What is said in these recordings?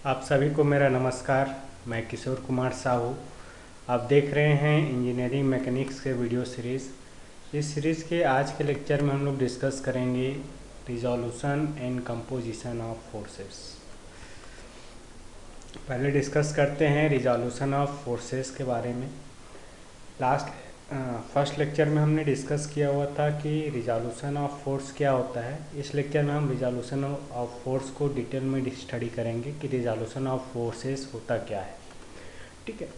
आप सभी को मेरा नमस्कार। मैं किशोर कुमार साहू। आप देख रहे हैं इंजीनियरिंग मैकेनिक्स के वीडियो सीरीज़। इस सीरीज़ के आज के लेक्चर में हम लोग डिस्कस करेंगे resolution and composition of forces. पहले डिस्कस करते हैं रिजोल्यूशन ऑफ फोर्सेस के बारे में। फर्स्ट लेक्चर में हमने डिस्कस किया हुआ था कि रिजोल्यूशन ऑफ फोर्स क्या होता है। इस लेक्चर में हम रिजोल्यूशन ऑफ फोर्स को डिटेल में स्टडी करेंगे कि रिजोल्यूशन ऑफ फोर्सेस होता क्या है। ठीक है।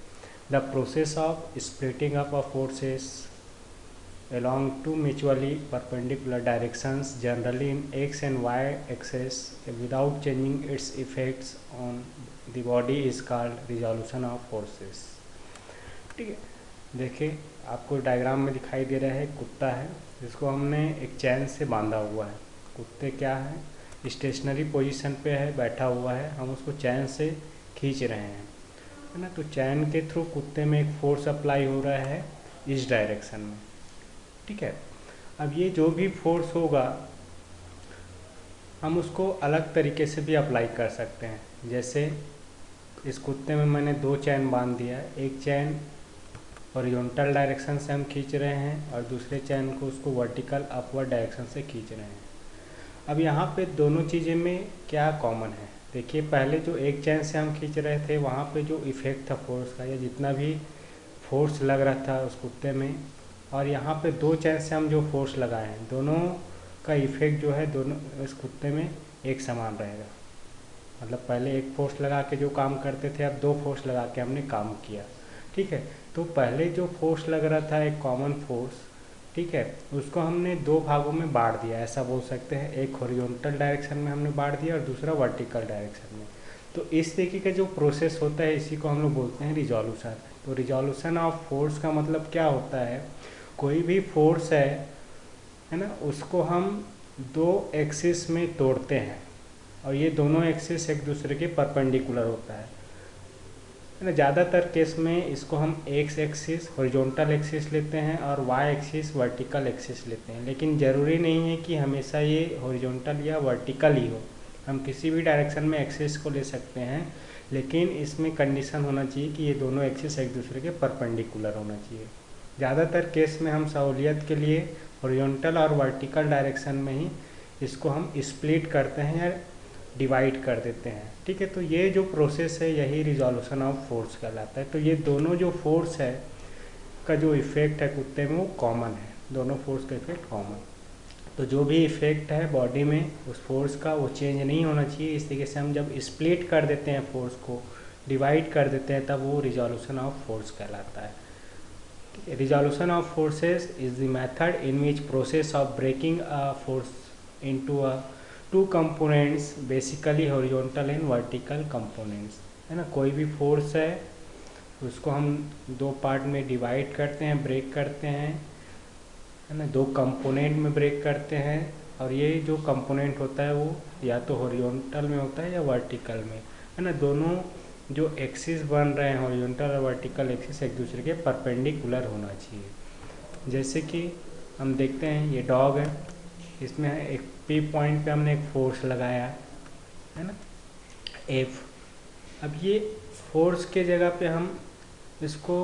The process of splitting up of forces along two mutually perpendicular directions, generally in x and y axis, without changing its effects on the body is called resolution of forces। ठीक है। देखिए, आपको diagram में दिखाई दे रहा है कुत्ता है जिसको हमने एक चैन से बांधा हुआ है। कुत्ते क्या है, स्टेशनरी पोजीशन पे है, बैठा हुआ है, हम उसको चैन से खींच रहे हैं, है ना। तो चैन के थ्रू कुत्ते में एक फोर्स अप्लाई हो रहा है इस डायरेक्शन में। ठीक है। अब ये जो भी फोर्स होगा हम उसको अलग तरीके से भी अप्लाई कर सकते हैं। जैसे इस कुत्ते में मैंने दो चैन बांध दिया है, एक चैन हॉरिजॉन्टल डायरेक्शन से हम खींच रहे हैं और दूसरे चैन को उसको वर्टिकल अपवर्ड डायरेक्शन से खींच रहे हैं। अब यहाँ पे दोनों चीज़ें में क्या कॉमन है, देखिए पहले जो एक चैन से हम खींच रहे थे वहाँ पे जो इफ़ेक्ट था फोर्स का या जितना भी फोर्स लग रहा था उस कुत्ते में, और यहाँ पे दो चैन से हम जो फोर्स लगाए हैं दोनों का इफ़ेक्ट जो है दोनों इस कुत्ते में एक समान रहेगा। मतलब पहले एक फोर्स लगा के जो काम करते थे अब दो फोर्स लगा के हमने काम किया। ठीक है। तो पहले जो फोर्स लग रहा था एक कॉमन फोर्स, ठीक है, उसको हमने दो भागों में बांट दिया, ऐसा बोल सकते हैं। एक हॉरिजॉन्टल डायरेक्शन में हमने बांट दिया और दूसरा वर्टिकल डायरेक्शन में। तो इस तरीके का जो प्रोसेस होता है इसी को हम लोग बोलते हैं रिजोल्यूशन। तो रिजोल्यूशन ऑफ फोर्स का मतलब क्या होता है, कोई भी फोर्स है ना, उसको हम दो एक्सिस में तोड़ते हैं और ये दोनों एक्सिस एक दूसरे के परपेंडिकुलर होता है ना। ज़्यादातर केस में इसको हम एक्स एक्सिस हॉरिजॉन्टल एक्सिस लेते हैं और वाई एक्सिस वर्टिकल एक्सिस लेते हैं, लेकिन ज़रूरी नहीं है कि हमेशा ये हॉरिजॉन्टल या वर्टिकल ही हो। हम किसी भी डायरेक्शन में एक्सिस को ले सकते हैं, लेकिन इसमें कंडीशन होना चाहिए कि ये दोनों एक्सिस एक दूसरे के परपेंडिकुलर होना चाहिए। ज़्यादातर केस में हम सहूलियत के लिए हॉरिजॉन्टल और वर्टिकल डायरेक्शन में ही इसको हम स्प्लिट करते हैं या डिवाइड कर देते हैं। ठीक है। तो ये जो प्रोसेस है यही रिजोल्यूशन ऑफ फोर्स कहलाता है। तो ये दोनों जो फोर्स है का जो इफ़ेक्ट है कुत्ते में वो कॉमन है, दोनों फोर्स का इफेक्ट कॉमन। तो जो भी इफ़ेक्ट है बॉडी में उस फोर्स का वो चेंज नहीं होना चाहिए। इस तरीके से हम जब स्प्लिट कर देते हैं फोर्स को, डिवाइड कर देते हैं, तब वो रिजोल्यूशन ऑफ फोर्स कहलाता है। Resolution of forces is the method in which process of breaking a force into a two components basically horizontal and vertical components, है ना। कोई भी फोर्स है उसको हम दो पार्ट में डिवाइड करते हैं, ब्रेक करते हैं, है ना, दो कंपोनेंट में ब्रेक करते हैं। और ये जो कंपोनेंट होता है वो या तो हॉरिजॉन्टल में होता है या वर्टिकल में, है ना। दोनों जो एक्सिस बन रहे हैं हॉरिजॉन्टल और वर्टिकल एक्सिस एक दूसरे के परपेंडिकुलर होना चाहिए। जैसे कि हम देखते हैं ये डॉग है, इसमें एक पी पॉइंट पे हमने एक फोर्स लगाया है ना, एफ। अब ये फोर्स के जगह पे हम इसको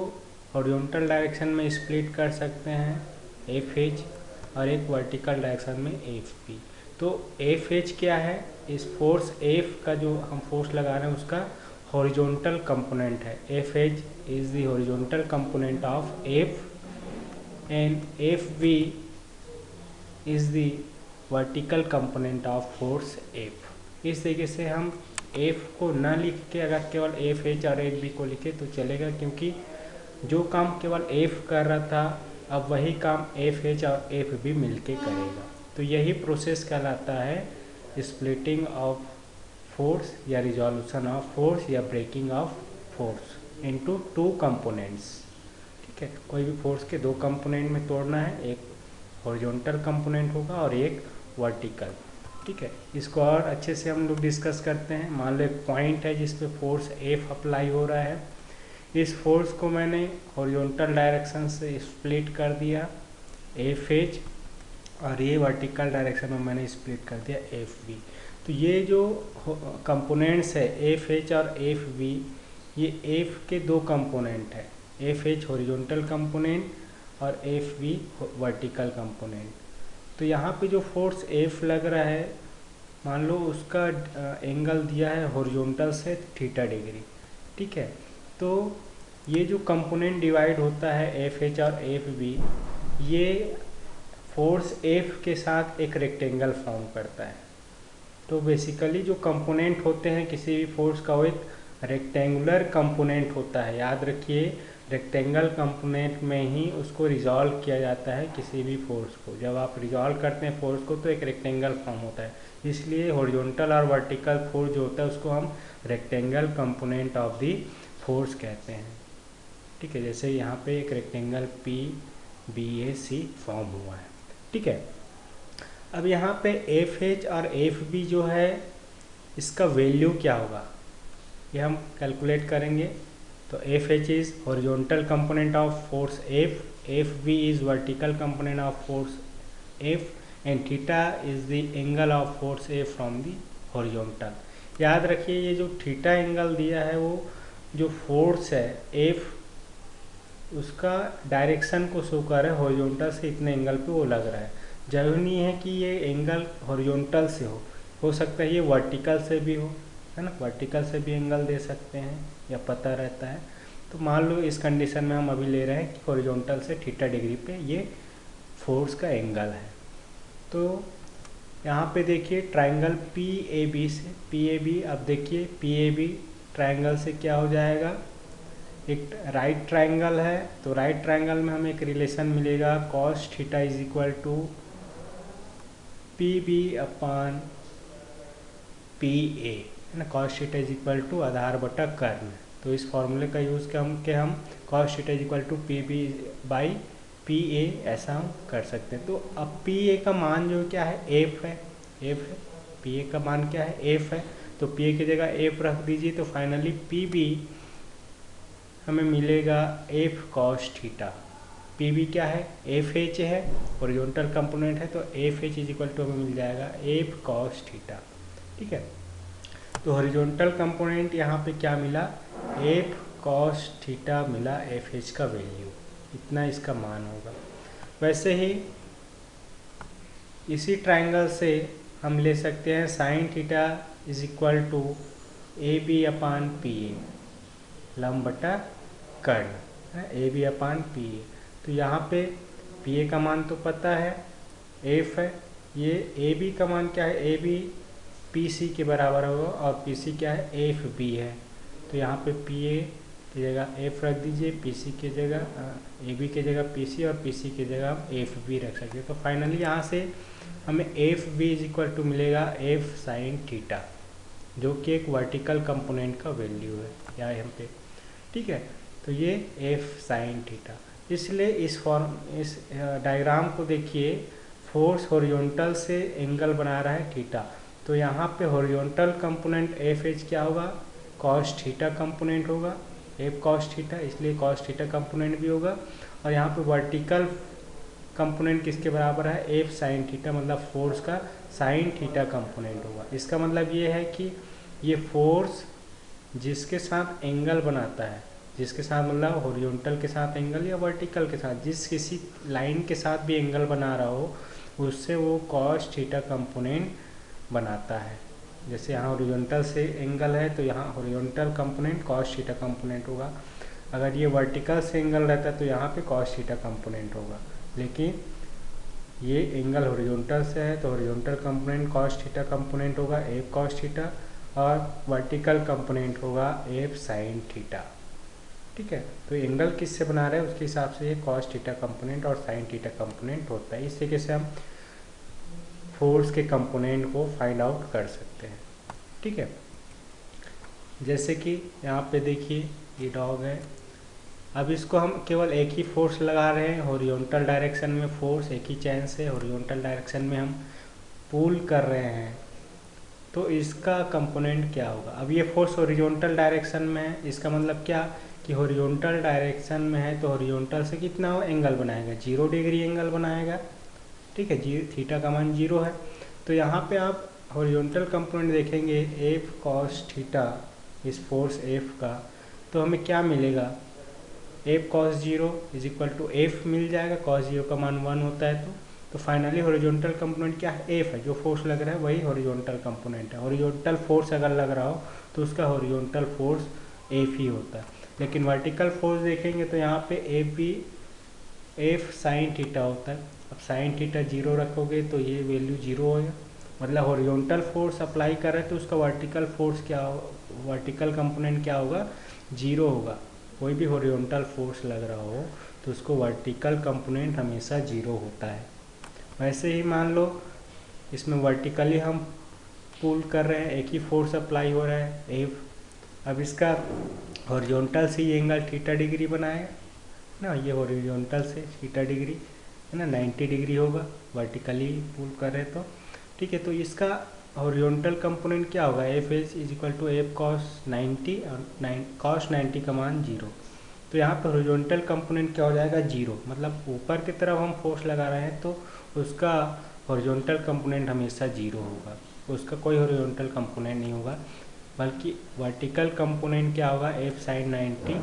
हॉरिजॉन्टल डायरेक्शन में स्प्लिट कर सकते हैं एफ एच और एक वर्टिकल डायरेक्शन में एफ पी। तो एफ एच क्या है, इस फोर्स एफ का जो हम फोर्स लगा रहे हैं उसका हॉरिजॉन्टल कंपोनेंट है। F H is the horizontal component of F and F B is the vertical component of force F. इस तरीके से हम एफ को न लिख के अगर केवल एफ एच और एफ बी को लिखे तो चलेगा, क्योंकि जो काम केवल एफ कर रहा था अब वही काम एफ एच और एफ बी मिलके करेगा। तो यही प्रोसेस कहलाता है स्प्लिटिंग ऑफ फोर्स या रिजोल्यूशन ऑफ फोर्स या breaking of force into two components. ठीक है। कोई भी फोर्स के दो कंपोनेंट में तोड़ना है, एक हॉरिजॉन्टल कंपोनेंट होगा और एक वर्टिकल। ठीक है। इसको और अच्छे से हम लोग डिस्कस करते हैं। मान लो एक पॉइंट है जिस पे फोर्स एफ अप्लाई हो रहा है, इस फोर्स को मैंने हॉरिजॉन्टल डायरेक्शन से स्प्लिट कर दिया एफ एच और ये वर्टिकल डायरेक्शन में मैंने स्प्लिट कर दिया एफ बी। तो ये जो कंपोनेंट्स है एफ एच और एफ बी, ये एफ के दो कंपोनेंट है, एफ एच हॉरिजॉन्टल कंपोनेंट और एफ बी वर्टिकल कंपोनेंट। तो यहाँ पे जो फोर्स एफ लग रहा है, मान लो उसका एंगल दिया है हॉरिजॉन्टल से थीटा डिग्री, ठीक है। तो ये जो कंपोनेंट डिवाइड होता है एफ एच और एफ बी, ये फोर्स एफ के साथ एक रेक्टेंगल फॉर्म करता है। तो बेसिकली जो कंपोनेंट होते हैं किसी भी फोर्स का, वो एक रेक्टेंगुलर कंपोनेंट होता है। याद रखिए, रेक्टेंगल कंपोनेंट में ही उसको रिजॉल्व किया जाता है किसी भी फोर्स को। जब आप रिजॉल्व करते हैं फोर्स को तो एक रेक्टेंगल फॉर्म होता है, इसलिए हॉरिजॉन्टल और वर्टिकल फोर्स जो होता है उसको हम rectangle component of the force कहते हैं, ठीक है। जैसे यहाँ पे एक रेक्टेंगल पी बी ए सी फॉर्म हुआ है, ठीक है। अब यहाँ पे एफ एच और एफ बी जो है, इसका वैल्यू क्या होगा ये हम कैलकुलेट करेंगे। तो F H is horizontal component of force F, F B is vertical component of force F, and theta is the angle of force F from the horizontal. याद रखिए, ये जो थीटा एंगल दिया है वो जो फोर्स है एफ, उसका डायरेक्शन को शो कर रहा है, हॉरिजॉन्टल से इतने एंगल पे वो लग रहा है। जरूरी नहीं है कि ये एंगल हॉरिजॉन्टल से हो सकता है ये वर्टिकल से भी हो, है ना, वर्टिकल से भी एंगल दे सकते हैं या पता रहता है। तो मान लो इस कंडीशन में हम अभी ले रहे हैं कि हॉरिजॉन्टल से थीटा डिग्री पे ये फोर्स का एंगल है। तो यहाँ पे देखिए ट्राइंगल पी ए बी से, पी ए बी, अब देखिए पी ए बी ट्राइंगल से क्या हो जाएगा, एक राइट ट्राइंगल है, तो राइट ट्राइंगल में हमें एक रिलेशन मिलेगा cos theta is equal to P B upon P A, है ना। Cos theta is equal to आधार बटा कर्ण। तो इस फॉर्मूले का यूज़ के हम cos theta is equal to P B by P A ऐसा हम कर सकते हैं। तो अब पी ए का मान जो क्या है, एफ है, एफ है, पी ए का मान क्या है, एफ है। तो पी ए की जगह एफ रख दीजिए, तो फाइनली पी बी हमें मिलेगा F cos theta. P B क्या है, एफ एच है, हॉरिजॉन्टल कंपोनेंट है, तो F H is equal to हमें मिल जाएगा एफ कॉस थीटा, ठीक है। तो हॉरिजॉन्टल कंपोनेंट यहाँ पे क्या मिला, एफ कॉस थीटा मिला, एफ एच का वैल्यू इतना इसका मान होगा। वैसे ही इसी ट्राइंगल से हम ले सकते हैं sine theta is equal to A B upon P A, लंब बटा कर्ण, ए बी अपान पी ए। तो यहाँ पे पी ए का मान तो पता है, एफ है, ये ए बी का मान क्या है, ए बी पी सी के बराबर होगा, और पी सी क्या है, एफ बी है। तो यहाँ पे पी ए की जगह एफ रख दीजिए, पी सी की जगह ए बी की जगह पी सी, और पी सी की जगह हम एफ बी रख सकते हैं। तो फाइनली यहाँ से हमें F B is equal to मिलेगा एफ साइन थीटा, जो कि एक वर्टिकल कंपोनेंट का वैल्यू है यहाँ पे, ठीक है। तो ये एफ साइन थीटा, इसलिए इस डायग्राम को देखिए, फोर्स हॉरिजॉन्टल से एंगल बना रहा है थीटा। तो यहाँ पे हॉरिजॉन्टल कंपोनेंट एफ एच क्या होगा, कॉस थीटा कंपोनेंट होगा, एफ कॉस थीटा, इसलिए कॉस थीटा कंपोनेंट भी होगा। और यहाँ पे वर्टिकल कंपोनेंट किसके बराबर है, एफ साइन थीटा, मतलब फोर्स का साइन थीटा कंपोनेंट होगा। इसका मतलब ये है कि ये फोर्स जिसके साथ एंगल बनाता है, जिसके साथ मतलब हॉरिजॉन्टल के साथ एंगल या वर्टिकल के साथ, जिस किसी लाइन के साथ भी एंगल बना रहा हो, उससे वो कॉस थीटा कंपोनेंट बनाता है। जैसे यहाँ हॉरिजॉन्टल से एंगल है तो यहाँ horizontal component cos theta component होगा। अगर ये वर्टिकल से एंगल रहता है तो यहाँ पे कॉस थीटा कंपोनेंट होगा। लेकिन ये एंगल हॉरिजॉन्टल से है तो horizontal component cos theta component होगा, एफ कॉस थीटा, और वर्टिकल कंपोनेंट होगा एफ साइन थीटा, ठीक है। तो एंगल किससे बना रहे हैं उसके हिसाब से ये कॉस थीटा कंपोनेंट और साइन थीटा कंपोनेंट होता है। इस तरीके से हम फोर्स के कंपोनेंट को फाइंड आउट कर सकते हैं, ठीक है। जैसे कि यहाँ पे देखिए ये डॉग है, अब इसको हम केवल एक ही फोर्स लगा रहे हैं, हॉरिजॉन्टल डायरेक्शन में फोर्स एक ही चैन से हॉरिजॉन्टल डायरेक्शन में हम पुल कर रहे हैं, तो इसका कंपोनेंट क्या होगा। अब ये फोर्स हॉरिजॉन्टल डायरेक्शन में है, इसका मतलब क्या कि हॉरिजॉन्टल डायरेक्शन में है तो हॉरिजॉन्टल से कितना एंगल बनाएगा, 0 डिग्री एंगल बनाएगा, ठीक है। थीटा का मान 0 है। तो यहाँ पे आप हॉरिजॉन्टल कंपोनेंट देखेंगे एफ कॉस थीटा इस फोर्स एफ का, तो हमें क्या मिलेगा, F cos zero is equal to F मिल जाएगा, कॉस जीरो का मान 1 होता है तो फाइनली हॉरिजॉन्टल कंपोनेंट क्या है, एफ है, जो फोर्स लग रहा है वही हॉरिजॉन्टल कंपोनेंट है। हॉरिजॉन्टल फोर्स अगर लग रहा हो तो उसका हॉरिजॉन्टल फोर्स एफ ही होता है। लेकिन वर्टिकल फोर्स देखेंगे तो यहाँ पे एफ भी एफ साइन थीटा होता है। अब साइन थीटा जीरो रखोगे तो ये वैल्यू जीरो होगा, मतलब हॉरिजॉन्टल फोर्स अप्लाई कर रहे हैं तो उसका वर्टिकल फोर्स क्या हो, वर्टिकल कंपोनेंट क्या होगा, जीरो होगा। कोई भी हॉरिजॉन्टल फोर्स लग रहा हो तो उसको वर्टिकल कंपोनेंट हमेशा जीरो होता है। वैसे ही मान लो इसमें वर्टिकली हम पुल कर रहे हैं, एक ही फोर्स अप्लाई हो रहा है एफ, अब इसका हॉरिजॉन्टल से ये एंगल थीटा डिग्री बनाएगा ना, ये हॉरिजॉन्टल से थीटा डिग्री है ना 90 डिग्री होगा, वर्टिकली पुल कर रहे तो ठीक है। तो इसका हॉरिजॉन्टल कंपोनेंट क्या होगा, F is equal to F cos 90 और कॉस 90 का मान जीरो। तो यहाँ पर हॉरिजॉन्टल कंपोनेंट क्या हो जाएगा, जीरो, मतलब ऊपर की तरफ हम फोर्स लगा रहे हैं तो उसका हॉरिजॉन्टल कंपोनेंट हमेशा जीरो होगा, उसका कोई हॉरिजॉन्टल कंपोनेंट नहीं होगा, बल्कि वर्टिकल कंपोनेंट क्या होगा, एफ साइन 90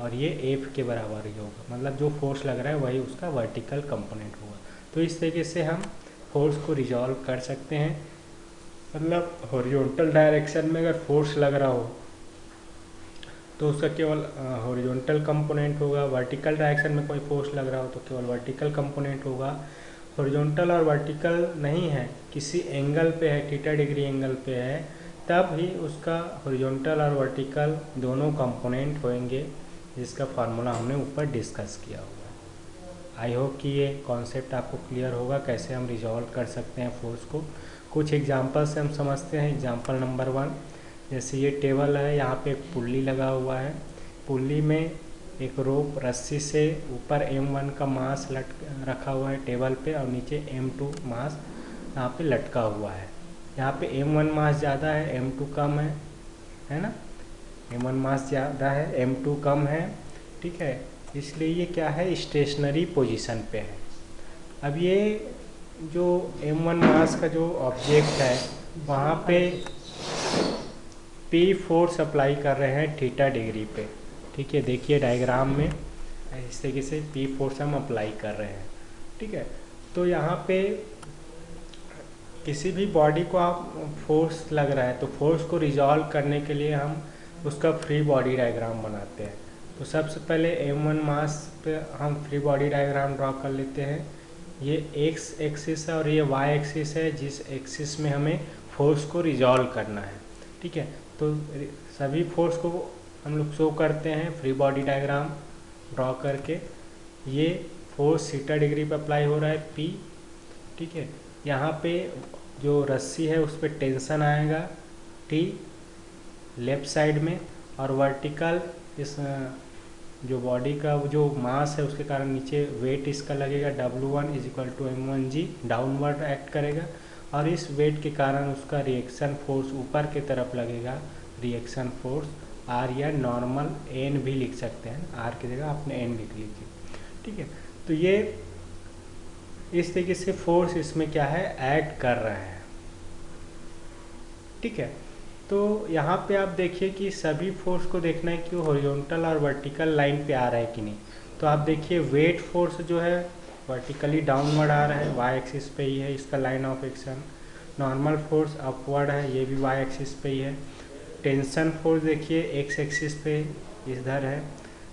और ये एफ के बराबर ही होगा, मतलब जो फोर्स लग रहा है वही उसका वर्टिकल कंपोनेंट होगा। तो इस तरीके से हम फोर्स को रिजॉल्व कर सकते हैं, मतलब हॉरिजॉन्टल डायरेक्शन में अगर फोर्स लग रहा हो तो उसका केवल हॉरिजॉन्टल कंपोनेंट होगा, वर्टिकल डायरेक्शन में कोई फोर्स लग रहा हो तो केवल वर्टिकल कंपोनेंट होगा। हॉरिजॉन्टल और वर्टिकल नहीं है, किसी एंगल पे है, थीटा डिग्री एंगल पे है, तब ही उसका हॉरिजॉन्टल और वर्टिकल दोनों कंपोनेंट होंगे, जिसका फार्मूला हमने ऊपर डिस्कस किया हुआ है। आई होप कि ये कॉन्सेप्ट आपको क्लियर होगा, कैसे हम रिजॉल्व कर सकते हैं फोर्स को। कुछ एग्जांपल से हम समझते हैं। एग्जांपल नंबर 1, जैसे ये टेबल है, यहाँ पे एक पुल्ली लगा हुआ है, पुल्ली में एक रोप रस्सी से ऊपर m1 का मास रखा हुआ है टेबल पे और नीचे m2 मास यहाँ पे लटका हुआ है। यहाँ पे m1 मास ज़्यादा है, m2 कम है ना, m1 मास ज़्यादा है, m2 कम है, ठीक है, इसलिए ये क्या है, स्टेशनरी पोजीशन पे है। अब ये जो m1 मास का जो ऑब्जेक्ट है वहाँ पे P फोर्स अप्लाई कर रहे हैं थीटा डिग्री पे, ठीक है, देखिए डायग्राम में इस तरीके से P फोर्स हम अप्लाई कर रहे हैं, ठीक है। तो यहाँ पे किसी भी बॉडी को आप फोर्स लग रहा है तो फोर्स को रिजॉल्व करने के लिए हम उसका फ्री बॉडी डायग्राम बनाते हैं। तो सबसे पहले m1 मास पे हम फ्री बॉडी डायग्राम ड्रॉ कर लेते हैं। ये x एक्सिस है और ये y एक्सिस है, जिस एक्सिस में हमें फोर्स को रिजॉल्व करना है, ठीक है। तो सभी फोर्स को हम लोग शो करते हैं फ्री बॉडी डायग्राम ड्रॉ करके। ये फोर्स थीटा डिग्री पे अप्लाई हो रहा है P, ठीक है। यहाँ पे जो रस्सी है उस पर टेंशन आएगा T लेफ्ट साइड में, और वर्टिकल इस जो बॉडी का जो मास है उसके कारण नीचे वेट इसका लगेगा W1 is equal to m1g, downward act करेगा, और इस वेट के कारण उसका रिएक्शन फोर्स ऊपर की तरफ लगेगा, रिएक्शन फोर्स R या नॉर्मल N भी लिख सकते हैं, R की जगह आपने N लिख लीजिए, ठीक है। तो ये इस तरीके से फोर्स इसमें क्या है, एक्ट कर रहा है, ठीक है। तो यहाँ पे आप देखिए कि सभी फोर्स को देखना है कि वो हॉरिजॉन्टल और वर्टिकल लाइन पे आ रहा है कि नहीं। तो आप देखिए वेट फोर्स जो है वर्टिकली डाउनवर्ड आ रहा है, वाई एक्सिस पे ही है इसका line of action. Normal force upward है, ये भी वाई एक्सिस पे ही है। टेंशन फोर्स देखिए एक्स एक्सिस पे इधर है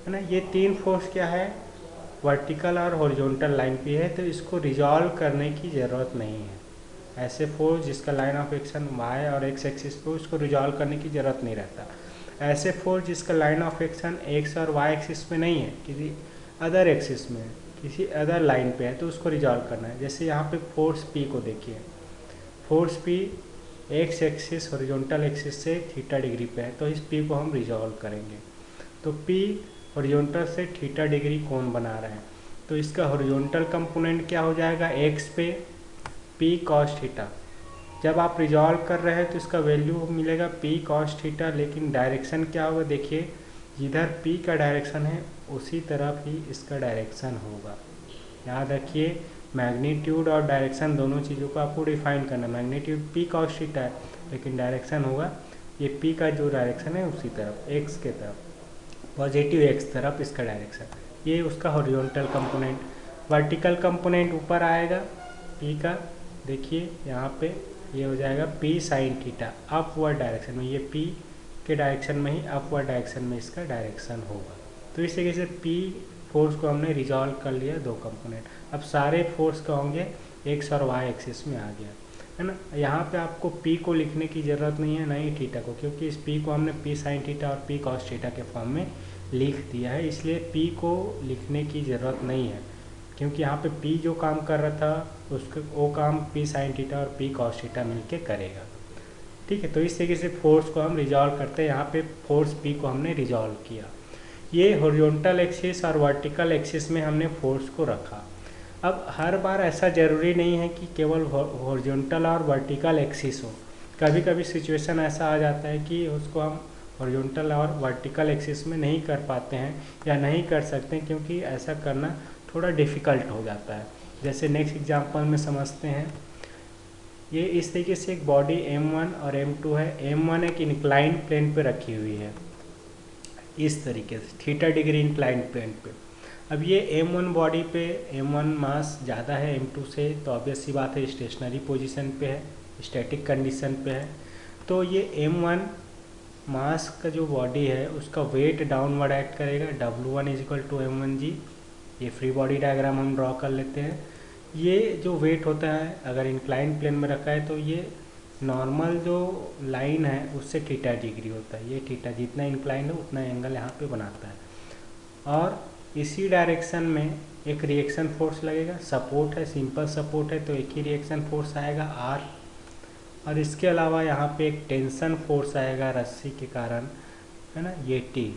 ना। ये तीन फोर्स क्या है, वर्टिकल और हॉरिजॉन्टल लाइन पे है, तो इसको रिजॉल्व करने की ज़रूरत नहीं है। ऐसे फोर्स जिसका लाइन ऑफ एक्शन वाई और एक्स एक्सिस पे, उसको रिजॉल्व करने की ज़रूरत नहीं रहता। ऐसे फोर्स जिसका लाइन ऑफ एक्शन एक्स और वाई एक्सिस पे नहीं है, किसी अदर एक्सिस में, किसी अदर लाइन पे है, तो उसको रिजॉल्व करना है। जैसे यहाँ पे फोर्स पी को देखिए, force P x axis horizontal axis से थीटा डिग्री पे है, तो इस पी को हम रिजॉल्व करेंगे। तो पी हॉरिजॉन्टल से थीटा डिग्री कोण बना रहे हैं, तो इसका हॉरिजॉन्टल कंपोनेंट क्या हो जाएगा, एक्स पे पी कॉस थीटा। जब आप रिजॉल्व कर रहे हैं तो इसका वैल्यू मिलेगा पी कॉस थीटा, लेकिन डायरेक्शन क्या होगा, देखिए जिधर पी का डायरेक्शन है उसी तरफ ही इसका डायरेक्शन होगा। याद रखिए मैग्नीट्यूड और डायरेक्शन दोनों चीज़ों को आपको डिफाइन करना है। मैग्नीट्यूड पी कॉस थीटा है, लेकिन डायरेक्शन होगा ये पी का जो डायरेक्शन है उसी तरफ, एक्स के तरफ, पॉजिटिव एक्स तरफ इसका डायरेक्शन। ये उसका हॉरिजॉन्टल कंपोनेंट। वर्टिकल कंपोनेंट ऊपर आएगा पी का, देखिए यहाँ पे ये हो जाएगा P sine theta, upward direction में, ये पी के डायरेक्शन में ही अपवर्ड डायरेक्शन में इसका डायरेक्शन होगा। तो इस तरीके से पी फोर्स को हमने रिजॉल्व कर लिया दो कंपोनेंट। अब सारे फोर्स का होंगे एक्स और वाई एक्सिस में आ गया, है ना। यहाँ पे आपको पी को लिखने की ज़रूरत नहीं है, ना ही थीटा को, क्योंकि इस पी को हमने पी साइन थीटा और पी कॉस थीटा के फॉर्म में लिख दिया है, इसलिए पी को लिखने की ज़रूरत नहीं है, क्योंकि यहाँ पे पी जो काम कर रहा था उसको वो काम पी साइन थीटा और पी कॉस थीटा मिलके करेगा। ठीक है, तो इस तरीके से फोर्स को हम रिजॉल्व करते हैं। यहाँ पे फोर्स पी को हमने रिजॉल्व किया। ये हॉरिजॉन्टल एक्सिस और वर्टिकल एक्सिस में हमने फोर्स को रखा। अब हर बार ऐसा ज़रूरी नहीं है कि केवल हॉरिजॉन्टल और वर्टिकल एक्सिस हो, कभी कभी सिचुएशन ऐसा आ जाता है कि उसको हम हॉरिजॉन्टल और वर्टिकल एक्सिस में नहीं कर पाते हैं या नहीं कर सकते, क्योंकि ऐसा करना थोड़ा डिफ़िकल्ट हो जाता है। जैसे नेक्स्ट एग्जांपल में समझते हैं। ये इस तरीके से एक बॉडी M1 और M2 है। M1 एक इंक्लाइन प्लेन पे रखी हुई है इस तरीके से, थीटा डिग्री इंक्लाइन प्लेन पे। अब ये M1 बॉडी पे M1 मास ज़्यादा है M2 से, तो ऑब्वियस सी बात है स्टेशनरी पोजीशन पे है, स्टैटिक कंडीशन पे है। तो ये M1 मास का जो बॉडी है उसका वेट डाउनवर्ड एक्ट करेगा। W1 = M1g। ये फ्री बॉडी डायग्राम हम ड्रॉ कर लेते हैं। ये जो वेट होता है अगर इंक्लाइन प्लेन में रखा है तो ये नॉर्मल जो लाइन है उससे थीटा डिग्री होता है। ये थीटा जितना इंक्लाइन है उतना एंगल यहाँ पे बनाता है। और इसी डायरेक्शन में एक रिएक्शन फोर्स लगेगा, सपोर्ट है, सिंपल सपोर्ट है तो एक ही रिएक्शन फोर्स आएगा R। और इसके अलावा यहाँ पे एक टेंशन फोर्स आएगा रस्सी के कारण, है ना, ये T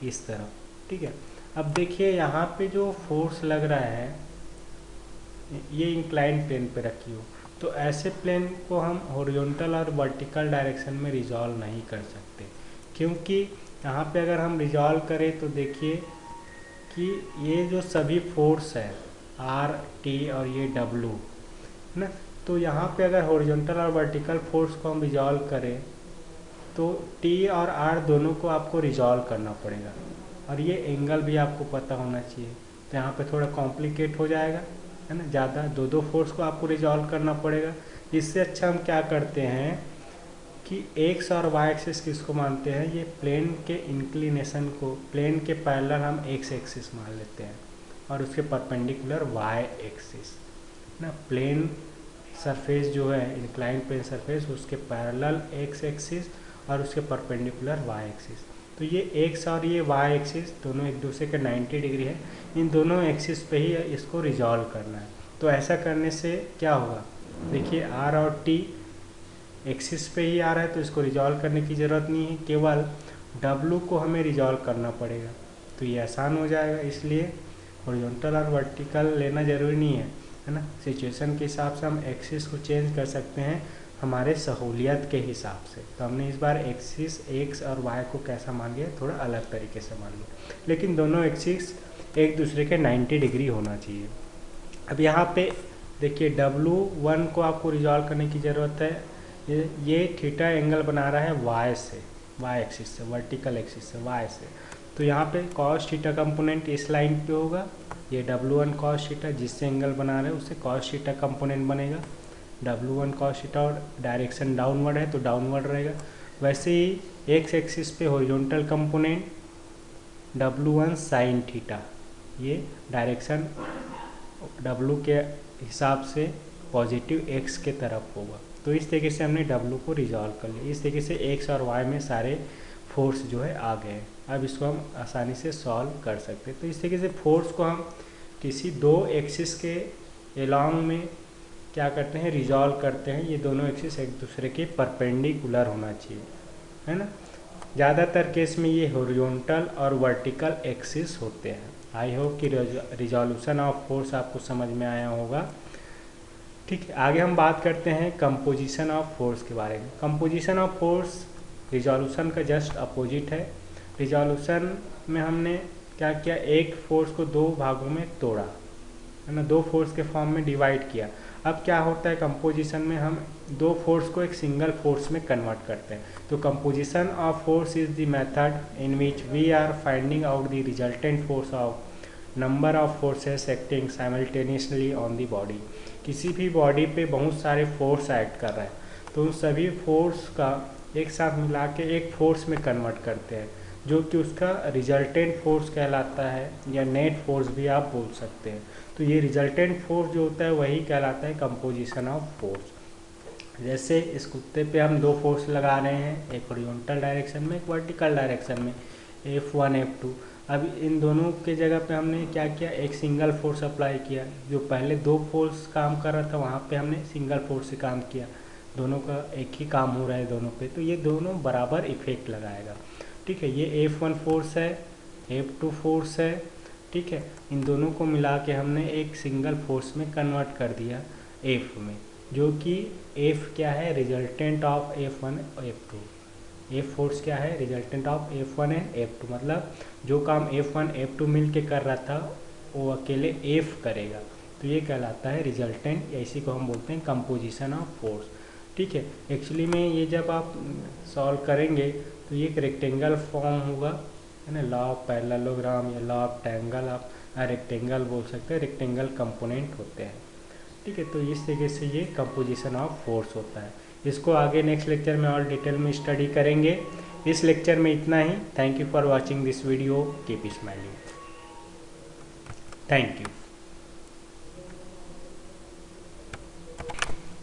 इस तरफ। ठीक है, अब देखिए यहाँ पे जो फोर्स लग रहा है ये इंक्लाइन प्लेन पे रखी हो, तो ऐसे प्लेन को हम हॉरिजॉन्टल और वर्टिकल डायरेक्शन में रिजॉल्व नहीं कर सकते, क्योंकि यहाँ पे अगर हम रिजॉल्व करें तो देखिए कि ये जो सभी फोर्स है R, T और ये W, है ना, तो यहाँ पे अगर हॉरिजॉन्टल और वर्टिकल फोर्स को हम रिजॉल्व करें तो T और R दोनों को आपको रिजॉल्व करना पड़ेगा, और ये एंगल भी आपको पता होना चाहिए। तो यहाँ पे थोड़ा कॉम्प्लिकेट हो जाएगा, है ना, ज़्यादा दो फोर्स को आपको रिजॉल्व करना पड़ेगा। इससे अच्छा हम क्या करते हैं कि एक्स और वाई एक्सिस किसको मानते हैं, ये प्लेन के इंक्लिनेशन को, प्लेन के पैरेलल हम एक्स एक्सिस मान लेते हैं और उसके परपेंडिकुलर वाई एक्सिस, ना, प्लेन सरफेस जो है इंक्लाइन प्लेन सरफेस उसके पैरेलल एक्स एक्सिस और उसके परपेंडिकुलर वाई एक्सिस। तो ये एक्स और ये वाई एक्सिस दोनों एक दूसरे के 90 डिग्री है, इन दोनों एक्सिस पे ही इसको रिजॉल्व करना है। तो ऐसा करने से क्या होगा, देखिए R और T एक्सिस पे ही आ रहा है तो इसको रिजॉल्व करने की ज़रूरत नहीं है, केवल W को हमें रिजॉल्व करना पड़ेगा, तो ये आसान हो जाएगा। इसलिए हॉरिजॉन्टल और वर्टिकल लेना ज़रूरी नहीं है ना, सिचुएशन के हिसाब से हम एक्सिस को चेंज कर सकते हैं हमारे सहूलियत के हिसाब से। तो हमने इस बार एक्सिस एक्स और वाई को कैसा मान लिया, थोड़ा अलग तरीके से मान लिया, लेकिन दोनों एक्सिस एक दूसरे के 90 डिग्री होना चाहिए। अब यहाँ पे देखिए W1 को आपको रिजॉल्व करने की ज़रूरत है। ये थीटा एंगल बना रहा है वाई से, वाई एक्सिस से, वर्टिकल एक्सिस से, वाई से। तो यहाँ पे कॉस थीटा कंपोनेंट इस लाइन पे होगा, ये W1 कॉस थीटा जिससे एंगल बना रहे हैं उससे कॉस थीटा कंपोनेंट बनेगा। W1 कॉस थीटा और डायरेक्शन डाउनवर्ड है तो डाउनवर्ड रहेगा। वैसे ही एक्स एक्सिस पे horizontal component W1 sine theta, ये डायरेक्शन W के हिसाब से पॉजिटिव x के तरफ होगा। तो इस तरीके से हमने W को रिजॉल्व कर लिया। इस तरीके से x और y में सारे फोर्स जो है आ गए। अब इसको हम आसानी से सॉल्व कर सकते हैं। तो इस तरीके से फोर्स को हम किसी दो एक्सिस के एलॉन्ग में क्या करते हैं, रिजॉल्व करते हैं। ये दोनों एक्सिस एक दूसरे के परपेंडिकुलर होना चाहिए, है ना। ज़्यादातर केस में ये हॉरिजॉन्टल और वर्टिकल एक्सिस होते हैं। आई होप कि रिजॉल्यूशन ऑफ फोर्स आपको समझ में आया होगा। ठीक है, आगे हम बात करते हैं कंपोजिशन ऑफ फोर्स के बारे में। कंपोजिशन ऑफ फोर्स रिजॉल्यूशन का जस्ट अपोजिट है। रिजॉल्यूशन में हमने क्या किया, एक फोर्स को दो भागों में तोड़ा, है ना, दो फोर्स के फॉर्म में डिवाइड किया। अब क्या होता है कंपोजिशन में, हम दो फोर्स को एक सिंगल फोर्स में कन्वर्ट करते हैं। तो composition of force is the method in which we are finding out the resultant force of number of forces acting simultaneously on the body. किसी भी बॉडी पे बहुत सारे फोर्स एक्ट कर रहे हैं, तो उन सभी फोर्स का एक साथ मिला के एक फोर्स में कन्वर्ट करते हैं, जो कि उसका रिजल्टेंट फोर्स कहलाता है, या नेट फोर्स भी आप बोल सकते हैं। तो ये रिजल्टेंट फोर्स जो होता है वही कहलाता है कंपोजिशन ऑफ फोर्स। जैसे इस कुत्ते पे हम दो फोर्स लगा रहे हैं, एक हॉरिजॉन्टल डायरेक्शन में, एक वर्टिकल डायरेक्शन में, F1 F2। अब इन दोनों के जगह पे हमने क्या किया, एक सिंगल फोर्स अप्लाई किया। जो पहले दो फोर्स काम कर रहा था वहाँ पे हमने सिंगल फोर्स से काम किया, दोनों का एक ही काम हो रहा है दोनों पे, तो ये दोनों बराबर इफेक्ट लगाएगा। ठीक है, ये F1 फोर्स है, F2 फोर्स है। ठीक है, इन दोनों को मिला के हमने एक सिंगल फोर्स में कन्वर्ट कर दिया F में, जो कि F क्या है, resultant of F1 F2। F force क्या है, resultant of F1 and F2। मतलब जो काम F1 F2 मिल के कर रहा था वो अकेले F करेगा, तो ये कहलाता है रिजल्टेंट, इसी को हम बोलते हैं कंपोजिशन ऑफ फोर्स। ठीक है, एक्चुअली में ये जब आप सॉल्व करेंगे तो ये एक रेक्टेंगल फॉर्म होगा, है ना, लॉ ऑफ पैरेललोग्राम या लॉ ऑफ ट्रायंगल, आप रेक्टेंगल बोल सकते हैं, रेक्टेंगल कंपोनेंट होते हैं। ठीक है, तो इस तरीके से ये कंपोजिशन ऑफ फोर्स होता है। इसको आगे नेक्स्ट लेक्चर में और डिटेल में स्टडी करेंगे। इस लेक्चर में इतना ही। Thank you for watching this video, keep smiling. Thank you.